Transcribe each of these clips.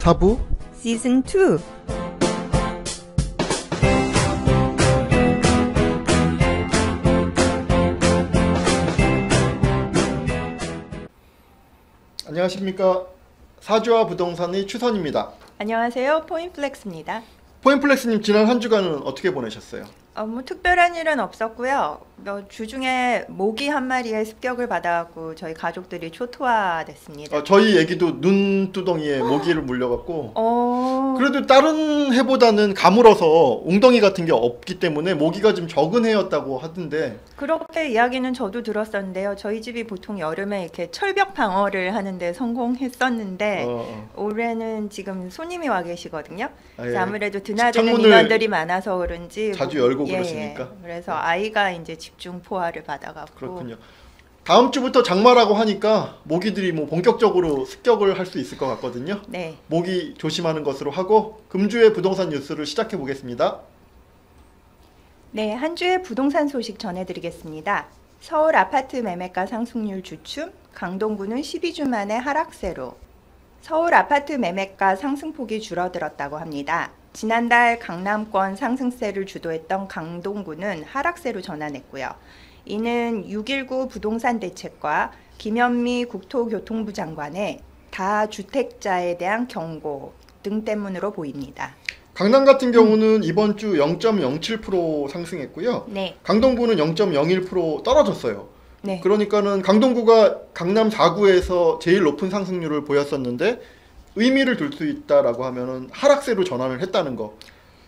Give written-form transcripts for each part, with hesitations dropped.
사부 시즌 2. 안녕하십니까. 사주와 부동산의 추선입니다. 안녕하세요. 포인플렉스입니다. 포인플렉스님 지난 한 주간은 어떻게 보내셨어요? 뭐 특별한 일은 없었고요. 주중에 모기 한 마리의 습격을 받아갖고 저희 가족들이 초토화됐습니다. 저희 애기도 눈두덩이에 모기를 물려갖고 어... 그래도 다른 해보다는 가물어서 웅덩이 같은 게 없기 때문에 모기가 좀 적은 해였다고 하던데. 그렇게 이야기는 저도 들었었는데요. 저희 집이 보통 여름에 이렇게 철벽 방어를 하는데 성공했었는데 올해는 지금 손님이 와 계시거든요. 예. 아무래도 드나드는 인원들이 많아서 그런지 자주 열고 예, 그러시니까. 그래서 아이가 이제 집중 포화를 받아갖고. 그렇군요. 다음 주부터 장마라고 하니까 모기들이 뭐 본격적으로 습격을 할 수 있을 것 같거든요. 네. 모기 조심하는 것으로 하고 금주의 부동산 뉴스를 시작해 보겠습니다. 네, 한 주의 부동산 소식 전해드리겠습니다. 서울 아파트 매매가 상승률 주춤, 강동구는 12주 만에 하락세로. 서울 아파트 매매가 상승폭이 줄어들었다고 합니다. 지난달 강남권 상승세를 주도했던 강동구는 하락세로 전환했고요. 이는 6.19 부동산 대책과 김현미 국토교통부 장관의 다주택자에 대한 경고 등 때문으로 보입니다. 강남 같은 경우는 이번 주 0.07% 상승했고요. 네. 강동구는 0.01% 떨어졌어요. 네. 그러니까는 강동구가 강남 4구에서 제일 높은 상승률을 보였었는데 의미를 둘 수 있다라고 하면은 하락세로 전환을 했다는 거.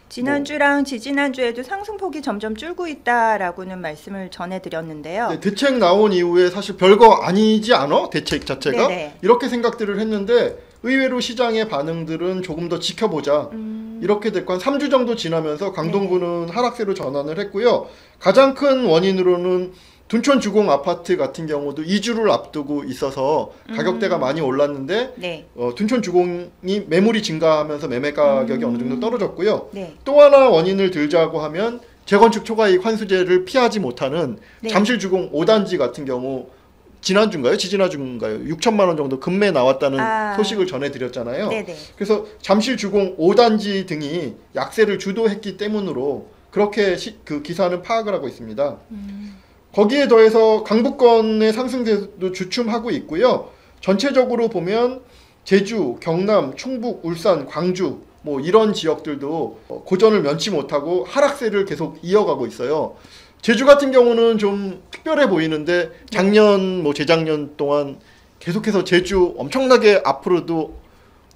지난주랑 지지난주에도 상승폭이 점점 줄고 있다라고는 말씀을 전해드렸는데요. 네, 대책 나온 이후에 사실 별거 아니지 않아? 대책 자체가? 네네. 이렇게 생각들을 했는데 의외로 시장의 반응들은 조금 더 지켜보자. 이렇게 됐고 한 3주 정도 지나면서 강동구는 하락세로 전환을 했고요. 가장 큰 원인으로는 둔촌 주공 아파트 같은 경우도 2주를 앞두고 있어서 가격대가 많이 올랐는데 네. 둔촌 주공이 매물이 증가하면서 매매 가격이 어느 정도 떨어졌고요. 네. 또 하나 원인을 들자고 하면 재건축 초과이익 환수제를 피하지 못하는 네. 잠실 주공 5단지 같은 경우 지난주인가요? 지지난주인가요? 6천만 원 정도 금매 나왔다는 소식을 전해드렸잖아요. 네네. 그래서 잠실 주공 5단지 등이 약세를 주도했기 때문으로 그렇게 그 기사는 파악을 하고 있습니다. 거기에 더해서 강북권의 상승세도 주춤하고 있고요. 전체적으로 보면 제주, 경남, 충북, 울산, 광주 뭐 이런 지역들도 고전을 면치 못하고 하락세를 계속 이어가고 있어요. 제주 같은 경우는 좀 특별해 보이는데 작년 뭐 재작년 동안 계속해서 제주 엄청나게 앞으로도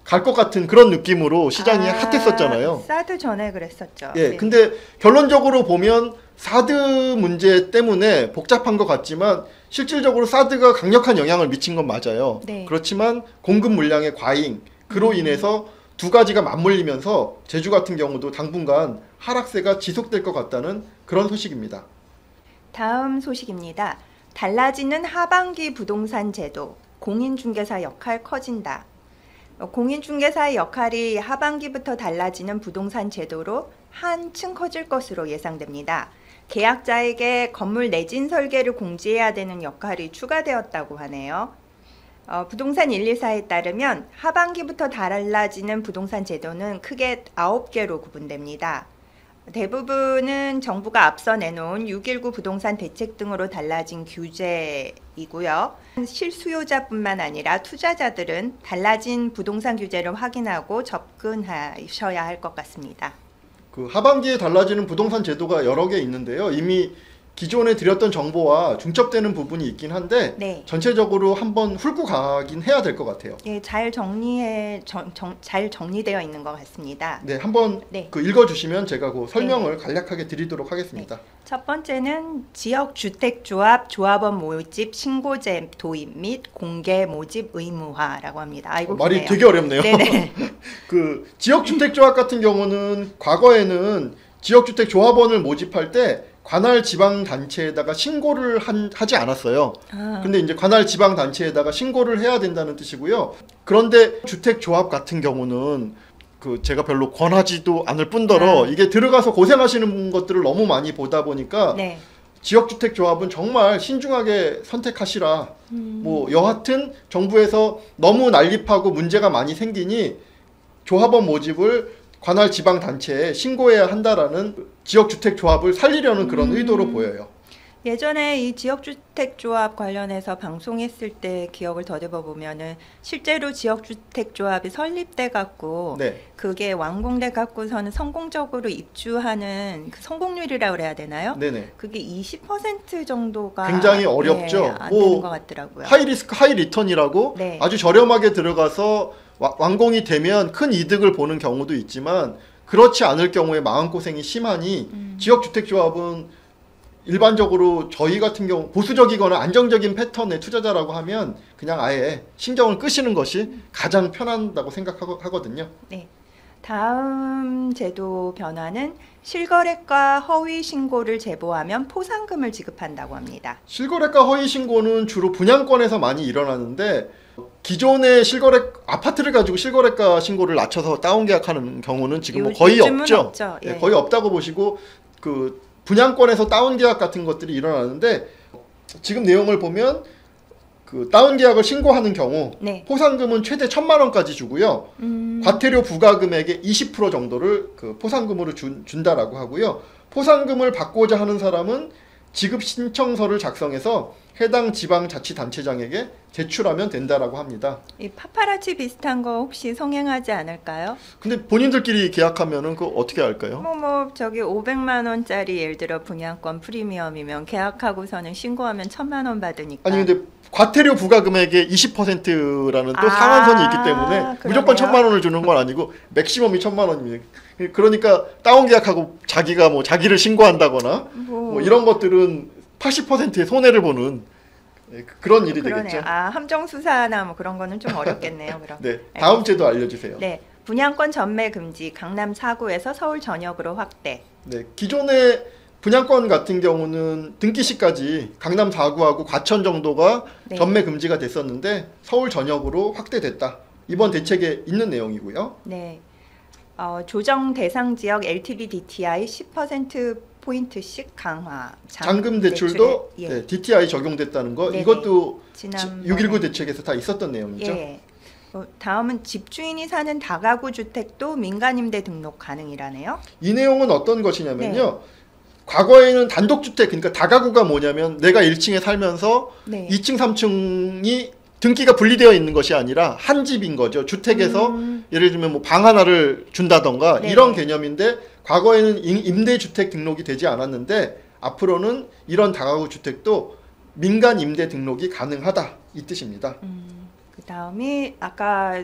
갈 것 같은 그런 느낌으로 시장이 핫했었잖아요. 사드 전에 그랬었죠. 예, 네. 근데 결론적으로 보면 사드 문제 때문에 복잡한 것 같지만 실질적으로 사드가 강력한 영향을 미친 건 맞아요. 네. 그렇지만 공급 물량의 과잉, 그로 인해서 두 가지가 맞물리면서 제주 같은 경우도 당분간 하락세가 지속될 것 같다는 그런 소식입니다. 다음 소식입니다. 달라지는 하반기 부동산 제도, 공인중개사 역할 커진다. 공인중개사의 역할이 하반기부터 달라지는 부동산 제도로 한층 커질 것으로 예상됩니다. 계약자에게 건물 내진 설계를 공지해야 되는 역할이 추가되었다고 하네요. 부동산 124에 따르면 하반기부터 달라지는 부동산 제도는 크게 9개로 구분됩니다. 대부분은 정부가 앞서 내놓은 6.19 부동산 대책 등으로 달라진 규제이고요. 실수요자뿐만 아니라 투자자들은 달라진 부동산 규제를 확인하고 접근하셔야 할 것 같습니다. 그 하반기에 달라지는 부동산 제도가 여러 개 있는데요. 이미 기존에 드렸던 정보와 중첩되는 부분이 있긴 한데 네. 전체적으로 한번 훑고 가긴 해야 될 것 같아요. 네, 잘 정리되어 있는 것 같습니다. 네, 한번 네. 그 읽어주시면 제가 그 설명을 간략하게 드리도록 하겠습니다. 네. 첫 번째는 지역주택조합 조합원 모집 신고제 도입 및 공개 모집 의무화라고 합니다. 아이고, 말이 되게 어렵네요. 네네. 그 지역주택조합 같은 경우는 과거에는 지역주택조합원을 모집할 때 관할 지방단체에다가 신고를 하지 않았어요. 근데 이제 관할 지방단체에다가 신고를 해야 된다는 뜻이고요. 그런데 주택조합 같은 경우는 그 제가 별로 권하지도 않을 뿐더러 이게 들어가서 고생하시는 것들을 너무 많이 보다 보니까 네. 지역주택조합은 정말 신중하게 선택하시라. 뭐 여하튼 정부에서 너무 난립하고 문제가 많이 생기니 조합원 모집을 관할 지방 단체에 신고해야 한다라는 지역주택조합을 살리려는 그런 의도로 보여요. 예전에 이 지역주택조합 관련해서 방송했을 때 기억을 더듬어 보면은 실제로 지역주택조합이 설립돼 갖고 네. 그게 완공돼 갖고서는 성공적으로 입주하는 그 성공률이라고 그래야 되나요? 네네. 그게 20% 정도가 굉장히 어렵죠. 네, 안 되는 것 같더라고요. 하이 리스크 하이 리턴이라고 네. 아주 저렴하게 들어가서 완공이 되면 큰 이득을 보는 경우도 있지만 그렇지 않을 경우에 마음고생이 심하니 지역주택조합은 일반적으로 저희 같은 경우 보수적이거나 안정적인 패턴의 투자자라고 하면 그냥 아예 신경을 끄시는 것이 가장 편한다고 생각하거든요. 네. 다음 제도 변화는 실거래가 허위 신고를 제보하면 포상금을 지급한다고 합니다. 실거래가 허위 신고는 주로 분양권에서 많이 일어나는데 기존의 아파트를 가지고 실거래가 신고를 낮춰서 다운 계약하는 경우는 지금 뭐 거의 없죠. 예. 네, 거의 없다고 보시고 그 분양권에서 다운 계약 같은 것들이 일어나는데 지금 내용을 보면 그 다운 계약을 신고하는 경우 네. 포상금은 최대 1,000만 원까지 주고요. 과태료 부과 금액의 20% 정도를 그 포상금으로 준다라고 하고요. 포상금을 받고자 하는 사람은 지급 신청서를 작성해서 해당 지방자치단체장에게 제출하면 된다라고 합니다. 이 파파라치 비슷한 거 혹시 성행하지 않을까요? 근데 본인들끼리 계약하면은 그거 어떻게 할까요? 저기 500만 원짜리 예를 들어 분양권 프리미엄이면 계약하고서는 신고하면 1,000만 원 받으니까. 아니 근데 과태료 부과 금액의 20%라는 또 상한선이 있기 때문에 그러네요. 무조건 1,000만 원을 주는 건 아니고 맥시멈이 1,000만 원입니다. 그러니까 다운 계약하고 자기가 뭐 자기를 신고한다거나 뭐 이런 것들은 80%의 손해를 보는 그런 일이 그러네요. 되겠죠. 함정 수사나 뭐 그런 거는 좀 어렵겠네요. 그럼. 네, 다음 제도 알려주세요. 네, 분양권 전매 금지 강남 4구에서 서울 전역으로 확대. 네, 기존의 분양권 같은 경우는 등기시까지 강남 4구하고 과천 정도가 네. 전매 금지가 됐었는데 서울 전역으로 확대됐다. 이번 대책에 있는 내용이고요. 네, 조정 대상 지역 LTV DTI 10% 포인트씩 강화. 잔금 대출도 예. 네, DTI 적용됐다는 거 네네. 이것도 지난번에. 6.19 대책에서 다 있었던 내용이죠. 예. 다음은 집주인이 사는 다가구 주택도 민간임대 등록 가능이라네요. 이 내용은 어떤 것이냐면요. 과거에는 단독주택, 그러니까 다가구가 뭐냐면 내가 1층에 살면서 네. 2층, 3층이 등기가 분리되어 있는 것이 아니라 한 집인 거죠. 주택에서 예를 들면 뭐 방 하나를 준다던가 네네. 이런 개념인데 과거에는 임대주택 등록이 되지 않았는데 앞으로는 이런 다가구 주택도 민간 임대 등록이 가능하다 이 뜻입니다. 그 다음이 아까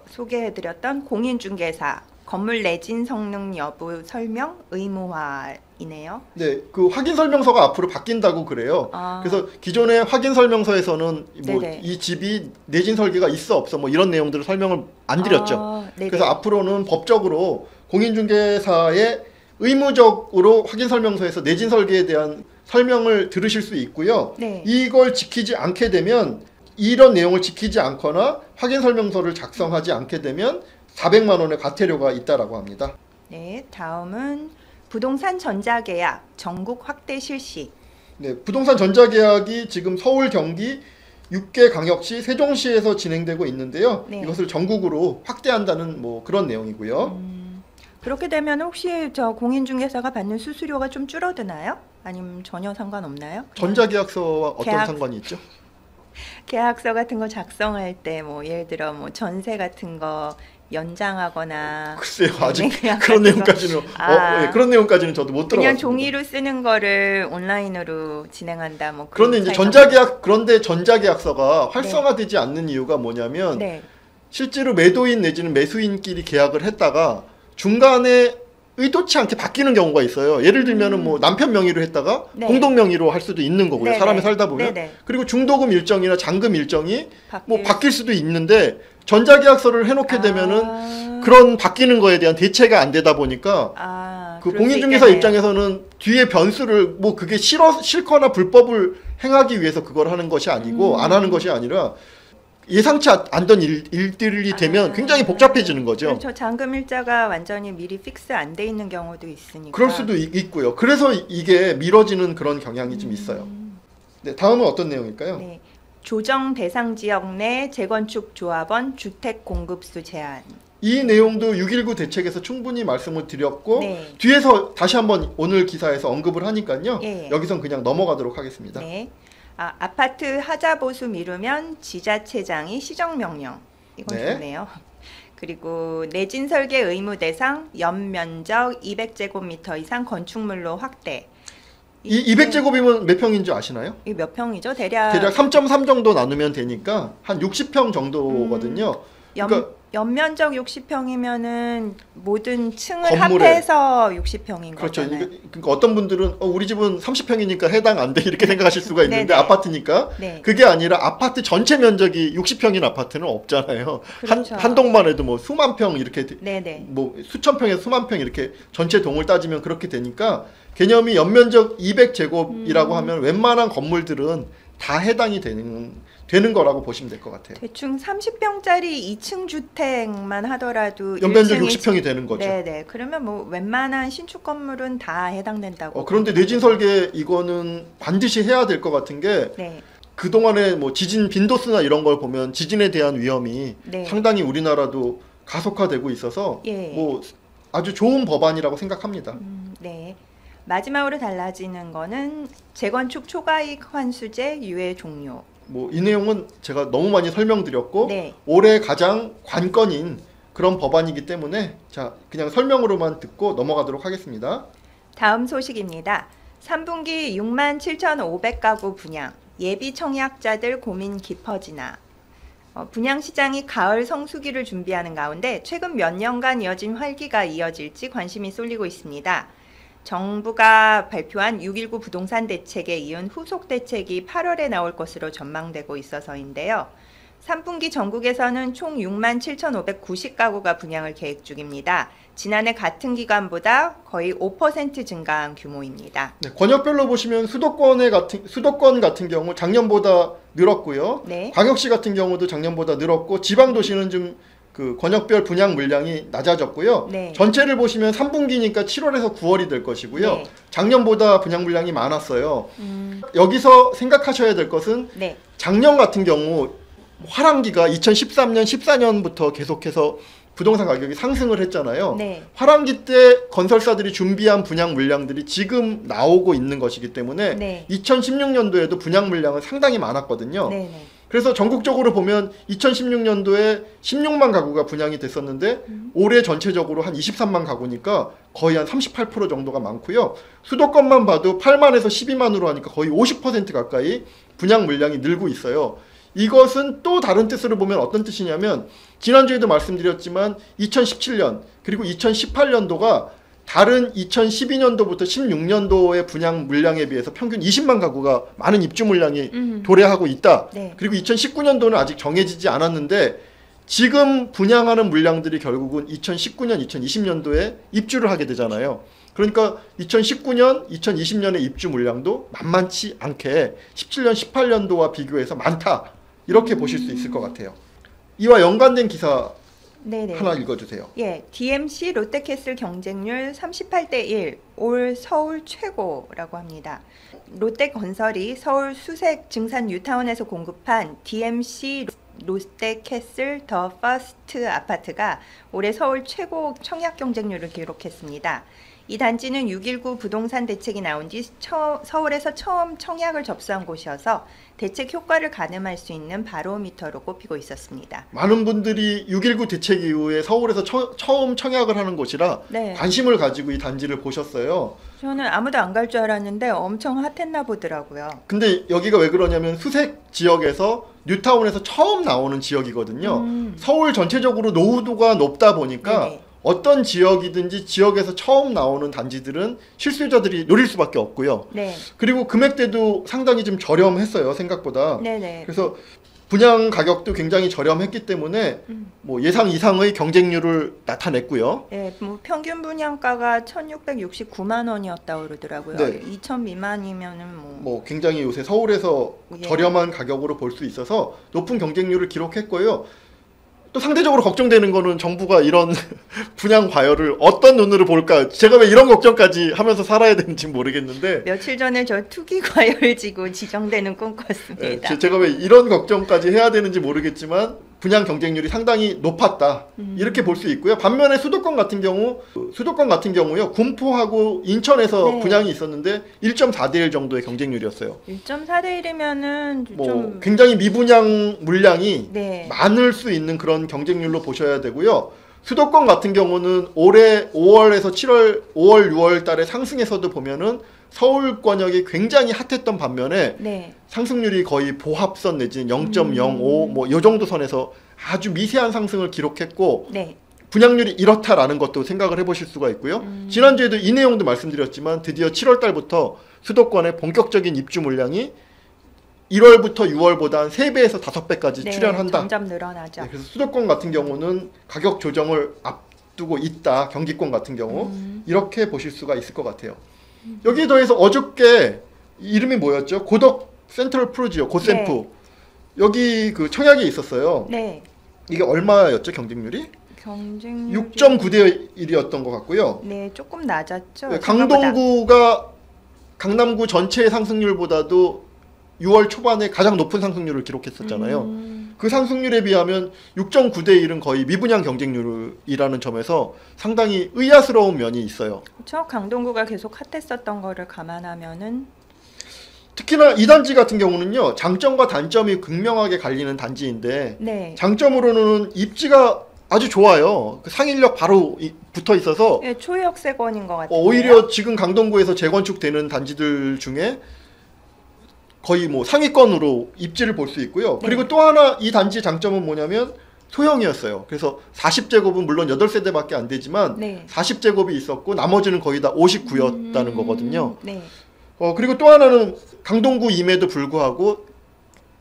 소개해드렸던 공인중개사 건물 내진 성능 여부 설명 의무화이네요. 네, 그 확인 설명서가 앞으로 바뀐다고 그래요. 그래서 기존의 확인 설명서에서는 뭐 이 집이 내진 설계가 있어 없어 뭐 이런 내용들을 설명을 안 드렸죠. 그래서 앞으로는 법적으로 공인중개사의 의무적으로 확인 설명서에서 내진 설계에 대한 설명을 들으실 수 있고요. 네. 이걸 지키지 않게 되면 이런 내용을 지키지 않거나 확인 설명서를 작성하지 않게 되면 400만 원의 과태료가 있다라고 합니다. 네, 다음은 부동산 전자계약 전국 확대 실시. 네, 부동산 전자계약이 지금 서울, 경기 6개 광역시, 세종시에서 진행되고 있는데요. 네. 이것을 전국으로 확대한다는 뭐 그런 내용이고요. 그렇게 되면 혹시 저 공인중개사가 받는 수수료가 좀 줄어드나요? 아니면 전혀 상관없나요? 전자계약서와 어떤 상관이 있죠? 계약서 같은 거 작성할 때 뭐 예를 들어 뭐 전세 같은 거 연장하거나 글쎄요, 아직 그런 내용까지는 그런 내용까지는 저도 못 들어봤습니다. 그냥 종이로 쓰는 거를 온라인으로 진행한다 뭐. 그런데 이제 전자계약서가 활성화되지 않는 이유가 뭐냐면 실제로 매도인 내지는 매수인끼리 계약을 했다가 중간에 의도치 않게 바뀌는 경우가 있어요. 예를 들면은 뭐 남편 명의로 했다가 공동 명의로 할 수도 있는 거고요. 사람이 살다 보면. 그리고 중도금 일정이나 잔금 일정이 뭐 바뀔 수도 있는데 전자계약서를 해놓게 되면은 그런 바뀌는 거에 대한 대체가 안 되다 보니까 그 공인중개사 입장에서는 뒤에 변수를 뭐 그게 싫거나 불법을 행하기 위해서 그걸 하는 것이 아니고 안 하는 것이 아니라 예상치 않던 일들이 되면 굉장히 복잡해지는 거죠. 그렇죠. 잔금 일자가 완전히 미리 픽스 안 돼 있는 경우도 있으니까. 그럴 수도 있고요. 그래서 이게 미뤄지는 그런 경향이 좀 있어요. 네, 다음은 어떤 내용일까요? 네, 조정 대상 지역 내 재건축 조합원 주택 공급수 제한. 이 내용도 6.19 대책에서 충분히 말씀을 드렸고 네. 뒤에서 다시 한번 오늘 기사에서 언급을 하니까요. 예. 여기선 그냥 넘어가도록 하겠습니다. 네. 아파트 하자 보수 미루면 지자체장이 시정명령. 이건 네. 좋네요. 그리고 내진 설계 의무 대상 연면적 200제곱미터 이상 건축물로 확대. 이 200제곱이면 몇 평인 줄 아시나요? 이 몇 평이죠? 대략 3.3 정도 나누면 되니까 한 60평 정도거든요. 그러니까 연면적 60평이면은 모든 층을 건물에. 합해서 60평인 그렇죠. 거잖아요. 그러니까 어떤 분들은 우리 집은 30평이니까 해당 안 돼 이렇게 생각하실 수가 있는데 네네. 아파트니까 네. 그게 아니라 아파트 전체 면적이 60평인 아파트는 없잖아요. 그렇죠. 한 동만 해도 뭐 수만 평 이렇게 네네. 뭐 수천 평에서 수만 평 이렇게 전체 동을 따지면 그렇게 되니까 개념이 연면적 200제곱이라고 하면 웬만한 건물들은 다 해당이 되는 거라고 보시면 될 것 같아요. 대충 30평짜리 2층 주택만 하더라도 연면적 1층이 60평이 되는 거죠. 네네. 그러면 뭐 웬만한 신축 건물은 다 해당된다고. 그런데 내진 설계 이거는 반드시 해야 될 것 같은 게 네. 그동안에 뭐 지진 빈도수나 이런 걸 보면 지진에 대한 위험이 네. 상당히 우리나라도 가속화되고 있어서 예. 뭐 아주 좋은 법안이라고 생각합니다. 네. 마지막으로 달라지는 거는 재건축 초과이익 환수제 유예 종료. 뭐 이 내용은 제가 너무 많이 설명드렸고 네. 올해 가장 관건인 그런 법안이기 때문에 자 그냥 설명으로만 듣고 넘어가도록 하겠습니다. 다음 소식입니다. 3분기 67,500가구 분양. 예비 청약자들 고민 깊어지나. 분양시장이 가을 성수기를 준비하는 가운데 최근 몇 년간 이어진 활기가 이어질지 관심이 쏠리고 있습니다. 정부가 발표한 6.19 부동산 대책에 이은 후속 대책이 8월에 나올 것으로 전망되고 있어서인데요. 3분기 전국에서는 총 67,590가구가 분양을 계획 중입니다. 지난해 같은 기간보다 거의 5% 증가한 규모입니다. 네, 권역별로 보시면 수도권 같은 경우 작년보다 늘었고요. 네. 광역시 같은 경우도 작년보다 늘었고 지방 도시는 좀 그 권역별 분양 물량이 낮아졌고요. 네. 전체를 보시면 3분기니까 7월에서 9월이 될 것이고요. 네. 작년보다 분양 물량이 많았어요. 여기서 생각하셔야 될 것은 네. 작년 같은 경우 화랑기가 2013년, 14년부터 계속해서 부동산 가격이 상승을 했잖아요. 네. 화랑기 때 건설사들이 준비한 분양 물량들이 지금 나오고 있는 것이기 때문에 네. 2016년도에도 분양 물량은 상당히 많았거든요. 네. 네. 그래서 전국적으로 보면 2016년도에 16만 가구가 분양이 됐었는데 올해 전체적으로 한 23만 가구니까 거의 한 38% 정도가 많고요. 수도권만 봐도 8만에서 12만으로 하니까 거의 50% 가까이 분양 물량이 늘고 있어요. 이것은 또 다른 뜻으로 보면 어떤 뜻이냐면 지난주에도 말씀드렸지만 2017년 그리고 2018년도가 다른 2012년도부터 16년도의 분양 물량에 비해서 평균 20만 가구가 많은 입주 물량이 도래하고 있다. 네. 그리고 2019년도는 아직 정해지지 않았는데 지금 분양하는 물량들이 결국은 2019년, 2020년도에 입주를 하게 되잖아요. 그러니까 2019년, 2020년의 입주 물량도 만만치 않게 17년, 18년도와 비교해서 많다. 이렇게 보실 수 있을 것 같아요. 이와 연관된 기사 네네. 하나 읽어주세요. 예, DMC 롯데캐슬 경쟁률 38대 1, 올 서울 최고라고 합니다. 롯데건설이 서울 수색 증산 뉴타운에서 공급한 DMC 롯데캐슬 더 퍼스트 아파트가 올해 서울 최고 청약 경쟁률을 기록했습니다. 이 단지는 6.19 부동산 대책이 나온 뒤 서울에서 처음 청약을 접수한 곳이어서 대책 효과를 가늠할 수 있는 바로미터로 꼽히고 있었습니다. 많은 분들이 6.19 대책 이후에 서울에서 처음 청약을 하는 곳이라 네. 관심을 가지고 이 단지를 보셨어요. 저는 아무도 안 갈 줄 알았는데 엄청 핫했나 보더라고요. 근데 여기가 왜 그러냐면 수색 지역에서 뉴타운에서 처음 나오는 지역이거든요. 서울 전체적으로 노후도가 높다 보니까 네네. 어떤 지역이든지 지역에서 처음 나오는 단지들은 실수요자들이 노릴 수밖에 없고요. 네. 그리고 금액대도 상당히 좀 저렴했어요, 생각보다. 네네. 그래서 분양 가격도 굉장히 저렴했기 때문에 뭐 예상 이상의 경쟁률을 나타냈고요. 네, 뭐 평균 분양가가 1,669만 원이었다고 그러더라고요. 네. 2,000 미만이면은 뭐 굉장히 요새 서울에서 예. 저렴한 가격으로 볼 수 있어서 높은 경쟁률을 기록했고요. 또 상대적으로 걱정되는 거는 정부가 이런 분양 과열을 어떤 눈으로 볼까? 제가 왜 이런 걱정까지 하면서 살아야 되는지 모르겠는데 며칠 전에 저 투기 과열지구 지정되는 꿈 꿨습니다. 제가 왜 이런 걱정까지 해야 되는지 모르겠지만 분양 경쟁률이 상당히 높았다. 이렇게 볼 수 있고요. 반면에 수도권 같은 경우요. 군포하고 인천에서 네. 분양이 있었는데 1.4대 1 정도의 경쟁률이었어요. 1.4대 1이면은 뭐 좀 굉장히 미분양 물량이 네. 많을 수 있는 그런 경쟁률로 보셔야 되고요. 수도권 같은 경우는 올해 5월에서 7월, 5월, 6월 달에 상승에서도 보면은 서울권역이 굉장히 핫했던 반면에 네. 상승률이 거의 보합선 내지는 0.05 뭐 요 정도 선에서 아주 미세한 상승을 기록했고 네. 분양률이 이렇다라는 것도 생각을 해보실 수가 있고요. 지난주에도 이 내용도 말씀드렸지만 드디어 7월 달부터 수도권의 본격적인 입주 물량이 1월부터 6월보다 한 3배에서 5배까지 네, 출현한다. 점점 늘어나죠. 네, 그래서 수도권 같은 경우는 가격 조정을 앞두고 있다. 경기권 같은 경우 이렇게 보실 수가 있을 것 같아요. 여기에 더해서 어저께 이름이 뭐였죠? 고덕 센트럴 푸르지오 고센프 네. 여기 그 청약이 있었어요. 네. 이게 얼마였죠 경쟁률이? 경쟁률이 6.9대 1이었던 것 같고요. 네, 조금 낮았죠. 네, 생각보다. 강동구가 강남구 전체의 상승률보다도 6월 초반에 가장 높은 상승률을 기록했었잖아요. 그 상승률에 비하면 6.9대 1은 거의 미분양 경쟁률이라는 점에서 상당히 의아스러운 면이 있어요. 그렇죠. 강동구가 계속 핫했었던 거를 감안하면은 특히나 이 단지 같은 경우는요. 장점과 단점이 극명하게 갈리는 단지인데 네. 장점으로는 입지가 아주 좋아요. 그 상인역 바로 붙어 있어서 네, 초역세권인 것 같아요. 오히려 지금 강동구에서 재건축되는 단지들 중에 거의 뭐 상위권으로 입지를 볼 수 있고요. 네. 그리고 또 하나 이 단지의 장점은 뭐냐면 소형이었어요. 그래서 40제곱은 물론 8세대밖에 안 되지만 네. 40제곱이 있었고 나머지는 거의 다 59였다는 거거든요. 네. 그리고 또 하나는 강동구임에도 불구하고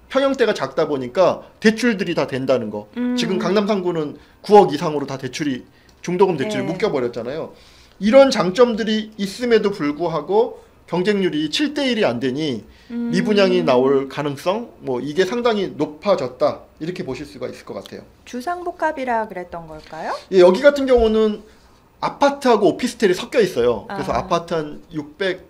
평형대가 작다 보니까 대출들이 다 된다는 거. 지금 강남 3구는 9억 이상으로 다 대출이 중도금 대출이 네. 묶여버렸잖아요. 이런 장점들이 있음에도 불구하고 경쟁률이 7대 1이 안 되니 미분양이 나올 가능성 뭐 이게 상당히 높아졌다 이렇게 보실 수가 있을 것 같아요. 주상복합이라 그랬던 걸까요? 예, 여기 같은 경우는 아파트하고 오피스텔이 섞여 있어요. 그래서 아. 아파트 한 600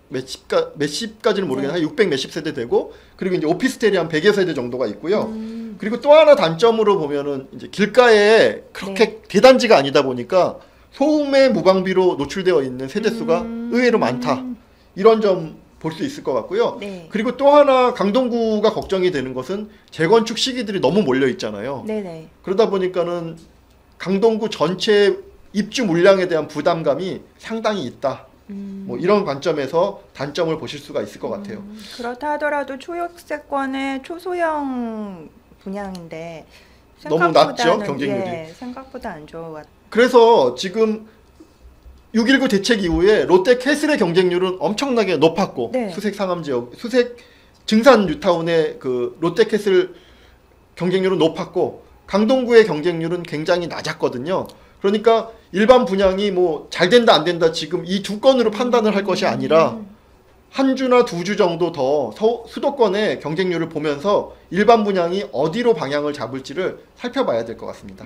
몇십까지는 모르겠는데 네. 한 600 몇십 세대 되고 그리고 이제 오피스텔이 한 100여 세대 정도가 있고요. 그리고 또 하나 단점으로 보면은 이제 길가에 그렇게 네. 대단지가 아니다 보니까 소음의 무방비로 노출되어 있는 세대 수가 의외로 많다. 이런 점 볼 수 있을 것 같고요. 네. 그리고 또 하나 강동구가 걱정이 되는 것은 재건축 시기들이 너무 몰려 있잖아요. 네네. 그러다 보니까는 강동구 전체 입주 물량에 대한 부담감이 상당히 있다. 뭐 이런 관점에서 단점을 보실 수가 있을 것 같아요. 그렇다 하더라도 초역세권의 초소형 분양인데 너무 낮죠, 생각보다는, 경쟁률이. 예, 생각보다 안 좋은 것 같아요. 그래서 지금 6.19 대책 이후에 롯데 캐슬의 경쟁률은 엄청나게 높았고 네. 수색 상암 지역, 수색 증산 뉴타운의 그 롯데 캐슬 경쟁률은 높았고 강동구의 경쟁률은 굉장히 낮았거든요. 그러니까 일반 분양이 뭐 잘 된다 안 된다 지금 이 두 건으로 판단을 할 것이 아니라 한 주나 두 주 정도 더 수도권의 경쟁률을 보면서 일반 분양이 어디로 방향을 잡을지를 살펴봐야 될 것 같습니다.